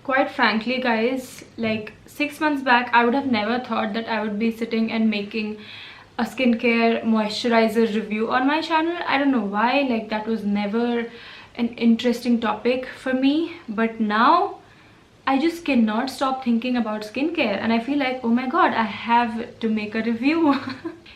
Quite frankly guys, like 6 months back I would have never thought that I would be sitting and making a skincare moisturizer review on my channel. I don't know why, like that was never an interesting topic for me, but now I just cannot stop thinking about skincare and I feel like, oh my god, I have to make a review.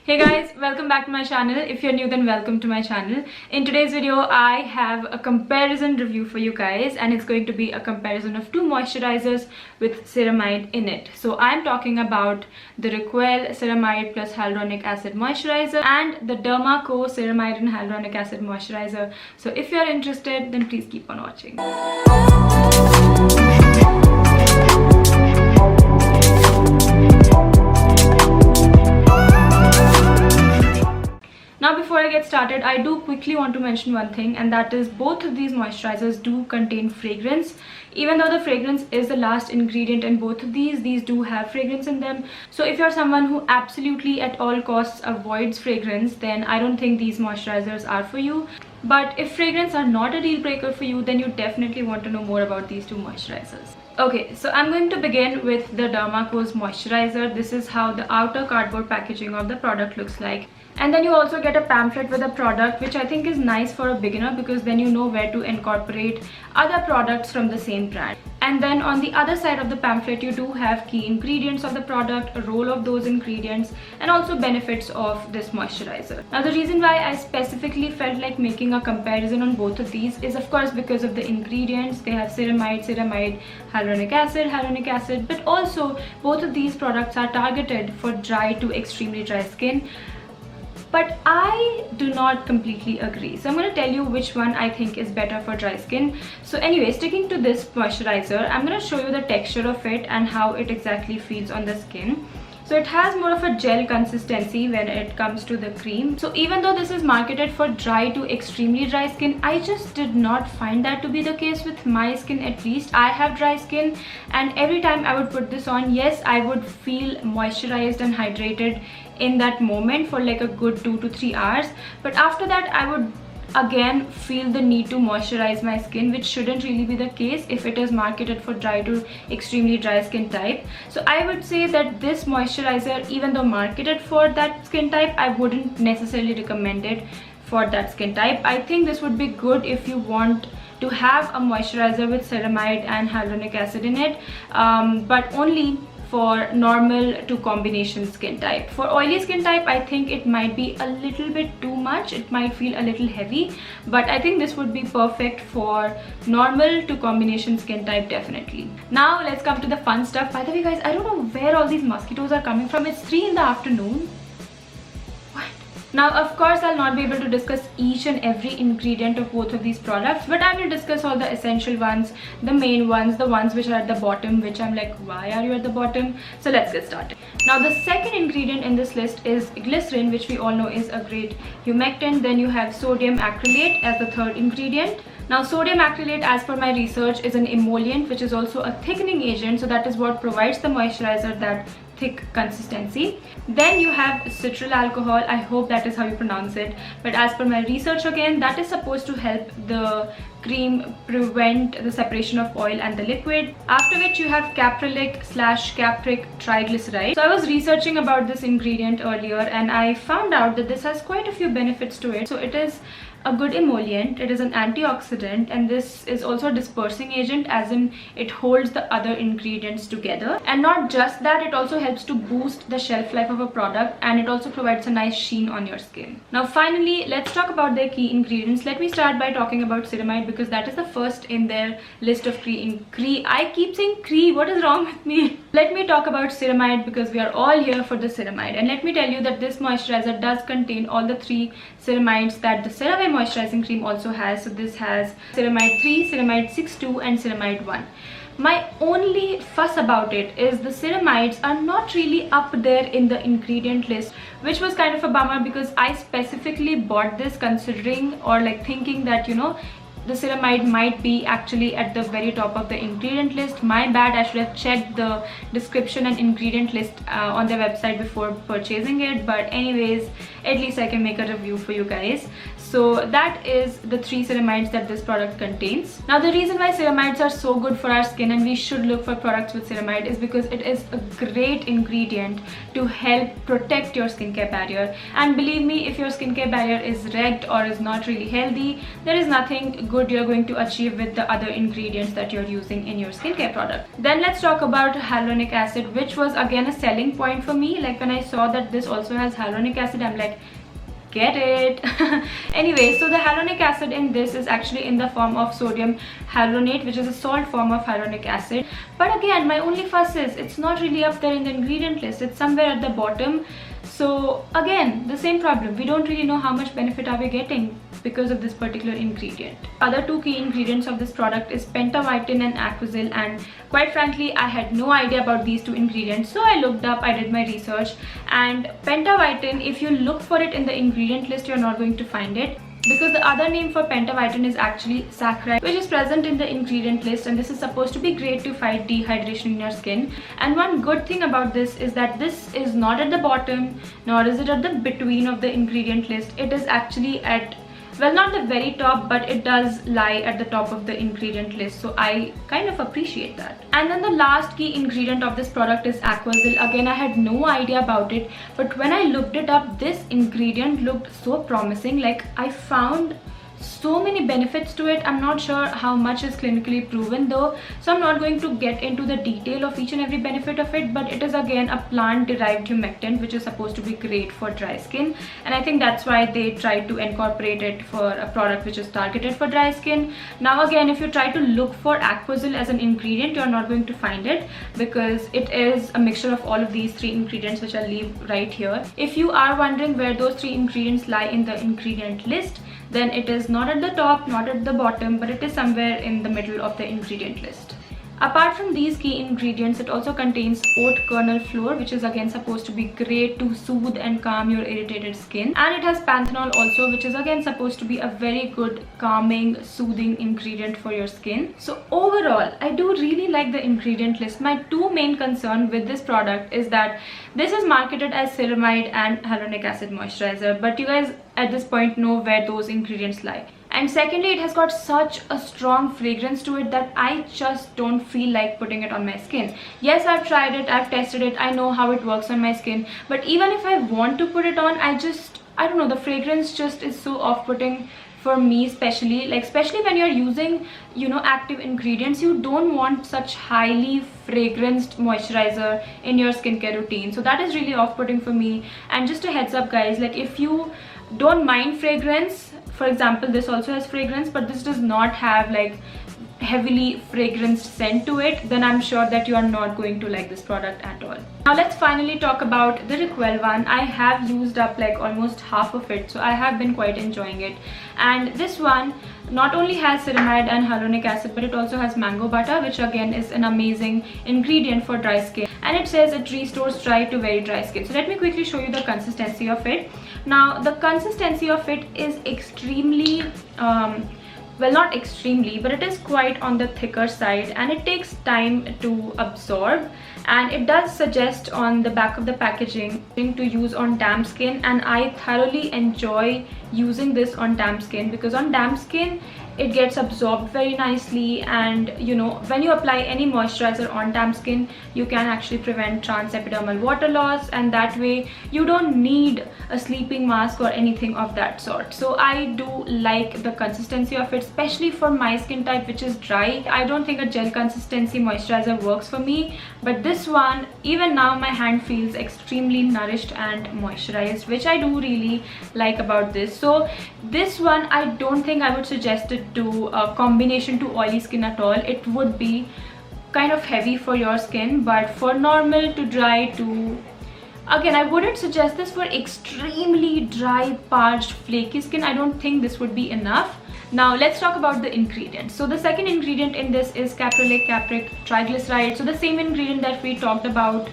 Hey guys, welcome back to my channel. If you're new, then welcome to my channel. In today's video I have a comparison review for you guys, and it's going to be a comparison of two moisturizers with ceramide in it. So I'm talking about the DermaCo Ceramide plus Hyaluronic Acid Moisturizer and the DermaCo Ceramide and Hyaluronic Acid Moisturizer. So if you're interested, then please keep on watching. Now before I get started, I do quickly want to mention one thing, and that is both of these moisturizers do contain fragrance. Even though the fragrance is the last ingredient in both of these do have fragrance in them. So if you're someone who absolutely at all costs avoids fragrance, then I don't think these moisturizers are for you. But if fragrance are not a deal breaker for you, then you definitely want to know more about these two moisturizers. Okay, so I'm going to begin with the DermaCo's moisturizer. This is how the outer cardboard packaging of the product looks like. And then you also get a pamphlet with a product, which I think is nice for a beginner because then you know where to incorporate other products from the same brand. And then on the other side of the pamphlet, you do have key ingredients of the product, a role of those ingredients, and also benefits of this moisturizer. Now the reason why I specifically felt like making a comparison on both of these is of course because of the ingredients. They have ceramide, hyaluronic acid, but also both of these products are targeted for dry to extremely dry skin. But I do not completely agree. So I'm going to tell you which one I think is better for dry skin. So anyway, sticking to this moisturizer, I'm going to show you the texture of it and how it exactly feels on the skin. So it has more of a gel consistency when it comes to the cream. So even though this is marketed for dry to extremely dry skin, I just did not find that to be the case with my skin. At least I have dry skin, and every time I would put this on, yes, I would feel moisturized and hydrated in that moment for like a good 2 to 3 hours. But after that I would again feel the need to moisturize my skin, which shouldn't really be the case if it is marketed for dry to extremely dry skin type. So I would say that this moisturizer, even though marketed for that skin type, I wouldn't necessarily recommend it for that skin type. I think this would be good if you want to have a moisturizer with ceramide and hyaluronic acid in it, but only for normal to combination skin type. For oily skin type, I think it might be a little bit too much. It might feel a little heavy, but I think this would be perfect for normal to combination skin type, definitely. Now let's come to the fun stuff. By the way guys, I don't know where all these mosquitoes are coming from. It's 3 in the afternoon. Now of course I'll not be able to discuss each and every ingredient of both of these products, but I will discuss all the essential ones, the main ones, the ones which are at the bottom, which I'm like, why are you at the bottom? So let's get started. Now the second ingredient in this list is glycerin, which we all know is a great humectant. Then you have sodium acrylate as the third ingredient. Now sodium acrylate, as per my research, is an emollient which is also a thickening agent, so that is what provides the moisturizer that thick consistency. Then you have citral alcohol. I hope that is how you pronounce it, but as per my research, again, that is supposed to help the cream prevent the separation of oil and the liquid. After which you have caprylic/capric triglyceride. So I was researching about this ingredient earlier and I found out that this has quite a few benefits to it. So it is a good emollient, it is an antioxidant, and this is also a dispersing agent, as in it holds the other ingredients together. And not just that, it also helps to boost the shelf life of a product, and it also provides a nice sheen on your skin. Now finally, let's talk about their key ingredients. Let me start by talking about ceramide because that is the first in their list of I keep saying Cree, what is wrong with me? Let me talk about ceramide because we are all here for the ceramide, and let me tell you that this moisturizer does contain all the 3 ceramides that the CeraVe moisturizing cream also has. So this has ceramide 3, ceramide 6.2 and ceramide 1. My only fuss about it is the ceramides are not really up there in the ingredient list, which was kind of a bummer because I specifically bought this considering or like thinking that, you know, the ceramide might be actually at the very top of the ingredient list. My bad, I should have checked the description and ingredient list on their website before purchasing it, but anyways, at least I can make a review for you guys. So that is the 3 ceramides that this product contains. Now the reason why ceramides are so good for our skin and we should look for products with ceramide is because it is a great ingredient to help protect your skincare barrier. And believe me, if your skincare barrier is wrecked or is not really healthy, there is nothing good you're going to achieve with the other ingredients that you're using in your skincare product. Then let's talk about hyaluronic acid, which was again a selling point for me. Like when I saw that this also has hyaluronic acid, I'm like, get it. Anyway, so the hyaluronic acid in this is actually in the form of sodium hyaluronate, which is a salt form of hyaluronic acid. But again, my only fuss is it's not really up there in the ingredient list. It's somewhere at the bottom. So again, the same problem. We don't really know how much benefit are we getting because of this particular ingredient. Other 2 key ingredients of this product is pentavitin and aquasil, and quite frankly I had no idea about these 2 ingredients, so I looked up, I did my research, and pentavitin, if you look for it in the ingredient list, you're not going to find it, because the other name for pentavitin is actually saccharide, which is present in the ingredient list, and this is supposed to be great to fight dehydration in your skin. And one good thing about this is that this is not at the bottom, nor is it at the between of the ingredient list. It is actually at, well, not the very top, but it does lie at the top of the ingredient list, so I kind of appreciate that. And then the last key ingredient of this product is aquasil. Again, I had no idea about it, but when I looked it up, this ingredient looked so promising. Like, I found so many benefits to it. I'm not sure how much is clinically proven though, so I'm not going to get into the detail of each and every benefit of it, but it is again a plant derived humectant, which is supposed to be great for dry skin, and I think that's why they tried to incorporate it for a product which is targeted for dry skin. Now again, if you try to look for aquasil as an ingredient, you're not going to find it, because it is a mixture of all of these 3 ingredients, which I'll leave right here. If you are wondering where those 3 ingredients lie in the ingredient list, then it is not at the top, not at the bottom, but it is somewhere in the middle of the ingredient list. Apart from these key ingredients, it also contains oat kernel flour, which is again supposed to be great to soothe and calm your irritated skin. And it has panthenol also, which is again supposed to be a very good calming, soothing ingredient for your skin. So overall, I do really like the ingredient list. My 2 main concerns with this product is that this is marketed as ceramide and hyaluronic acid moisturizer, but you guys at this point know where those ingredients lie. And secondly, it has got such a strong fragrance to it that I just don't feel like putting it on my skin. Yes, I've tried it, I've tested it, I know how it works on my skin, but even if I want to put it on, I don't know, the fragrance just is so off-putting for me, especially when you're using, you know, active ingredients. You don't want such highly fragranced moisturizer in your skincare routine, so that is really off-putting for me. And just a heads up guys, like if you don't mind fragrance, for example, this also has fragrance, but this does not have like heavily fragranced scent to it, then I'm sure that you are not going to like this product at all. Now let's finally talk about the Requel one. I have used up like almost half of it, so I have been quite enjoying it. And this one not only has ceramide and hyaluronic acid, but it also has mango butter, which again is an amazing ingredient for dry skin, and it says it restores dry to very dry skin. So let me quickly show you the consistency of it. Now the consistency of it is extremely well, not extremely, but it is quite on the thicker side, and it takes time to absorb, and it does suggest on the back of the packaging to use on damp skin, and I thoroughly enjoy using this on damp skin, because on damp skin it gets absorbed very nicely, and you know, when you apply any moisturizer on damp skin, you can actually prevent transepidermal water loss, and that way you don't need a sleeping mask or anything of that sort. So I do like the consistency of it, especially for my skin type, which is dry. I don't think a gel consistency moisturizer works for me, but this one, even now my hand feels extremely nourished and moisturized, which I do really like about this. So this one, I don't think I would suggest it to a combination to oily skin at all. It would be kind of heavy for your skin, but for normal to dry to, again, I wouldn't suggest this for extremely dry, parched, flaky skin. I don't think this would be enough. Now let's talk about the ingredients. So the second ingredient in this is caprylic capric triglyceride. So the same ingredient that we talked about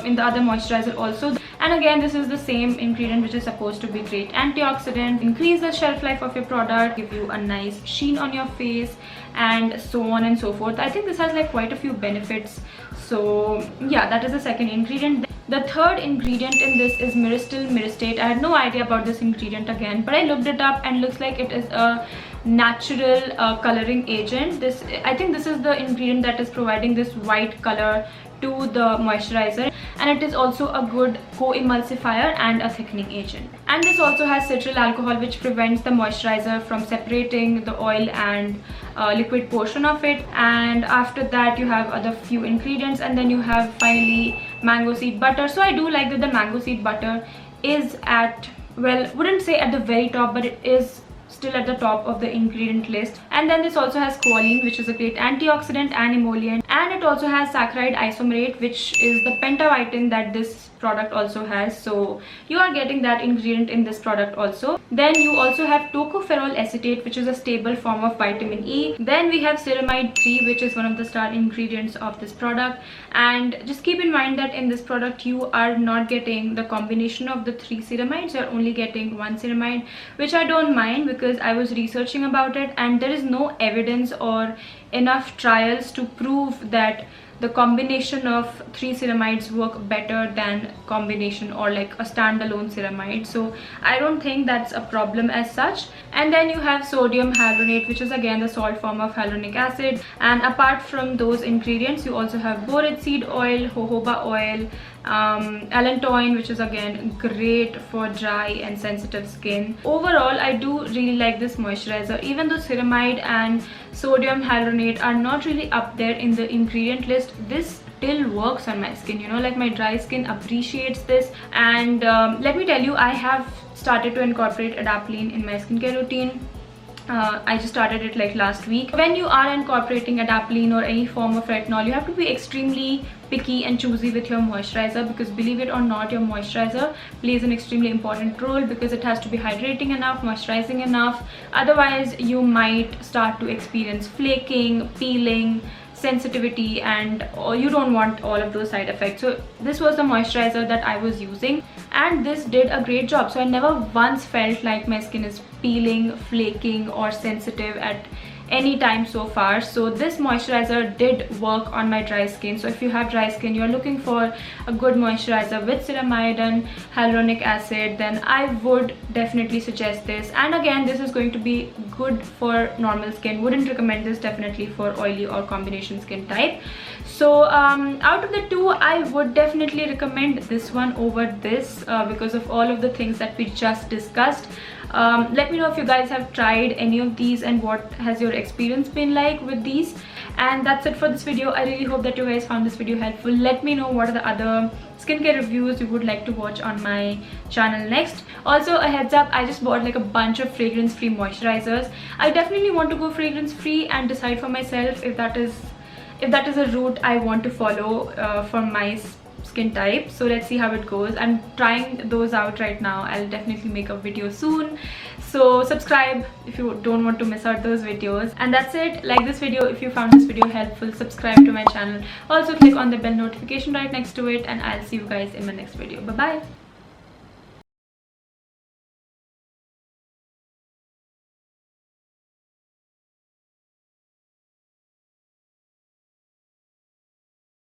in the other moisturizer also. And again, this is the same ingredient which is supposed to be great antioxidant, increase the shelf life of your product, give you a nice sheen on your face, and so on and so forth. I think this has like quite a few benefits. So yeah, that is the second ingredient. The third ingredient in this is Myristil Myristate. I had no idea about this ingredient again, but I looked it up and looks like it is a natural coloring agent. I think this is the ingredient that is providing this white color to the moisturizer, and it is also a good co-emulsifier and a thickening agent. And this also has citral alcohol, which prevents the moisturizer from separating the oil and liquid portion of it. And after that you have other few ingredients, and then you have finally mango seed butter. So I do like that the mango seed butter is at, well, wouldn't say at the very top, but it is still at the top of the ingredient list. And then this also has choline, which is a great antioxidant and emollient, and it also has saccharide isomerate, which is the pentavitin that this product also has. So you are getting that ingredient in this product also. Then you also have tocopherol acetate, which is a stable form of vitamin E. Then we have ceramide 3, which is one of the star ingredients of this product. And just keep in mind that in this product you are not getting the combination of the 3 ceramides, you're only getting 1 ceramide, which I don't mind because I was researching about it and there is no evidence or enough trials to prove that the combination of 3 ceramides work better than combination or like a standalone ceramide. So I don't think that's a problem as such. And then you have sodium hyaluronate, which is again the salt form of hyaluronic acid. And apart from those ingredients, you also have borage seed oil, jojoba oil, allantoin, which is again great for dry and sensitive skin. Overall, I do really like this moisturizer. Even though ceramide and sodium hyaluronate are not really up there in the ingredient list, this still works on my skin, you know, like my dry skin appreciates this. And let me tell you, I have started to incorporate adapalene in my skincare routine. I just started it like last week. When you are incorporating adapalene or any form of retinol, you have to be extremely picky and choosy with your moisturizer, because believe it or not, your moisturizer plays an extremely important role, because it has to be hydrating enough, moisturizing enough. Otherwise you might start to experience flaking, peeling, sensitivity, and you don't want all of those side effects. So this was the moisturizer that I was using, and this did a great job. So I never once felt like my skin is peeling, flaking, or sensitive at any time so far. So this moisturizer did work on my dry skin. So if you have dry skin, you're looking for a good moisturizer with ceramide and hyaluronic acid, then I would definitely suggest this. And again, this is going to be good for normal skin. Wouldn't recommend this definitely for oily or combination skin type. So out of the two, I would definitely recommend this one over this because of all of the things that we just discussed. Let me know if you guys have tried any of these and what has your experience been like with these. And that's it for this video. I really hope that you guys found this video helpful. Let me know what are the other skincare reviews you would like to watch on my channel next. Also, a heads up, I just bought like a bunch of fragrance free moisturizers. I definitely want to go fragrance free and decide for myself if that is a route I want to follow for my skin type. So let's see how it goes. I'm trying those out right now. I'll definitely make a video soon, so subscribe if you don't want to miss out those videos. And that's it. Like this video if you found this video helpful, subscribe to my channel, also click on the bell notification right next to it, and I'll see you guys in my next video. Bye bye.